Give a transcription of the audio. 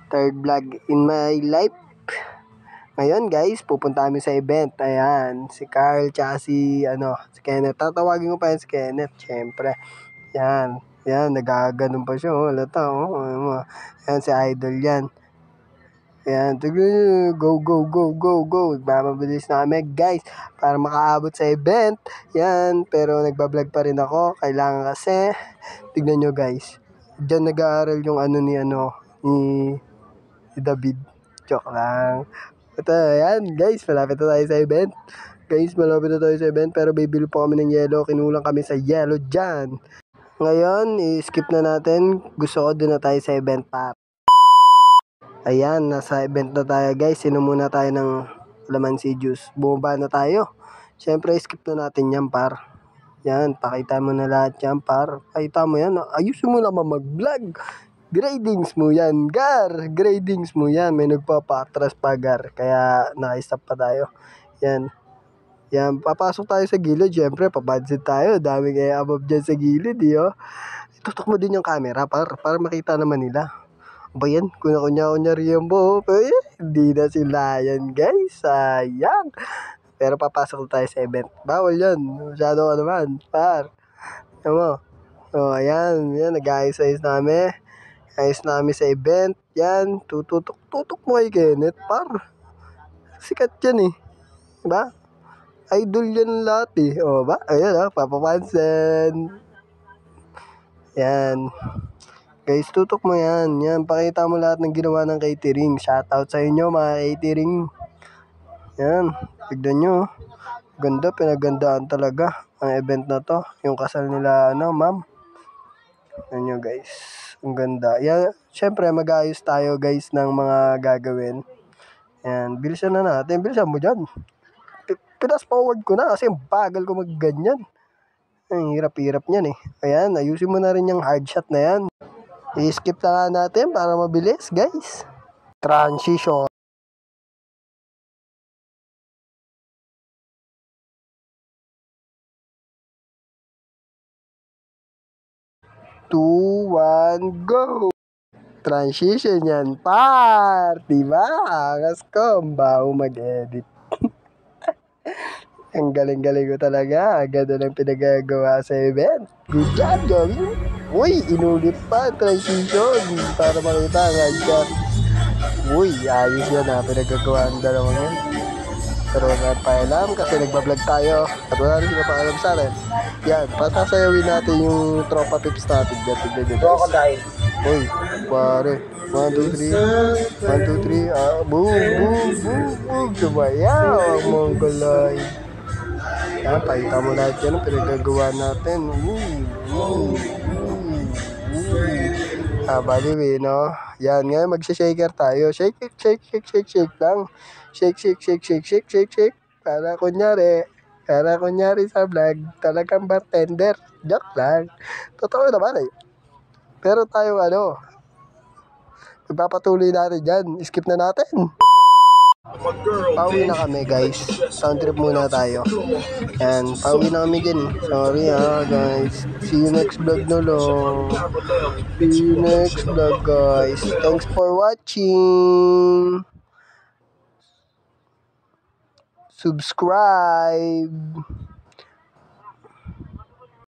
Third vlog in my life. Ngayon guys, pupunta kami sa event. Ayan, si Carl tsaka si Kenneth. Tatawagin ko pa yan si Kenneth, syempre. Yan, nagaganon pa siya. Halata, Yan, si Idol yan. Ayan, go. Mamabilis na kami guys para makaabot sa event. Yan, pero nagbablog pa rin ako. Kailangan kasi, tignan nyo guys. Diyan nag-aaral yung ni David. Joke lang. Ito, ayan guys, malapit na tayo sa event. Pero bibili po kami ng yellow. Kinulang kami sa yellow dyan. Ngayon, i-skip na natin. Gusto ko doon na tayo sa event pa. Ayan, nasa event na tayo guys. Inom muna tayo ng lamansi juice. Bumaba na tayo. Siyempre, skip na natin yan par. Yan, pakita mo na lahat yan par. Pakita mo yan. Ayusin mo naman mag-vlog. Gradings mo yan, Gar. Gradings mo yan. May nagpapatras pa, Gar. Kaya naka-stop pa tayo. Yan. Yan, papasok tayo sa gilid. Siyempre, pabudget tayo. Dami kaya above dyan sa gilid, Itutok mo din yung camera para makita naman nila. Ba yan? Kunya-kunyari yan po. Hindi na sila yan, guys. Sayang. Pero papasok tayo sa event. Bawal yan. Masyado ka naman. Par. Ayan mo. Ayan. Nag-ayos-ayos namin. Ayos namin sa event. Yan. Tutok mo kay Kenneth. Par. Sikat yan Diba? Idol yan lahat ba? Ayan papapansin. Yan. Guys, tutok mo yan. Yan, pakita mo lahat ng ginawa ng catering. Shoutout sa inyo mga catering. Yan, tignan nyo. Ganda, pinagandaan talaga ang event na to. Yung kasal nila, ma'am. Yan nyo guys. Ang ganda. Yan, syempre mag-ayos tayo guys ng mga gagawin. Yan, bilisan na natin. Bilisan mo dyan. Pinas forward ko na kasi bagal ko magganyan. Ang hirap-hirap niyan Ayan, ayusin mo na rin yung hard shot na yan. I-skip na natin para mabilis, guys. Transition. Two, one, go! Transition yan, par! Diba? Angas ko, baho mag-edit. Ang galing-galing ko talaga. Ganda lang pinagagawa sa event. Good job, Joey. Uy, inulit pa transition para makita ang headshot. Uy, ayos yan pinagagawa ang dalawang yan. Pero wala pa alam kasi nagbablog tayo at wala rin sila pa alam sa atin. Yan, pasasayawin natin yung tropa pips natin dyan. Tignan nyo guys. Uy, pare. 1, 2, 3. 1, 2, 3. Boom. Sumayaw ang Mongoloid. Yan, pakita mo lahat yan ang pinagagawa natin. By the way, yan, ngayon magsha-shaker tayo. Shake lang. Shake. Para kunyari sa vlog, talagang bartender. Joke lang. Totoo naman Pero tayo magpapatuloy natin dyan. Skip na natin. Pauwi na kami guys. Sound trip muna tayo. Yan, pauwi na kami dyan Sorry guys. See you next vlog See you next vlog guys. Thanks for watching. Subscribe.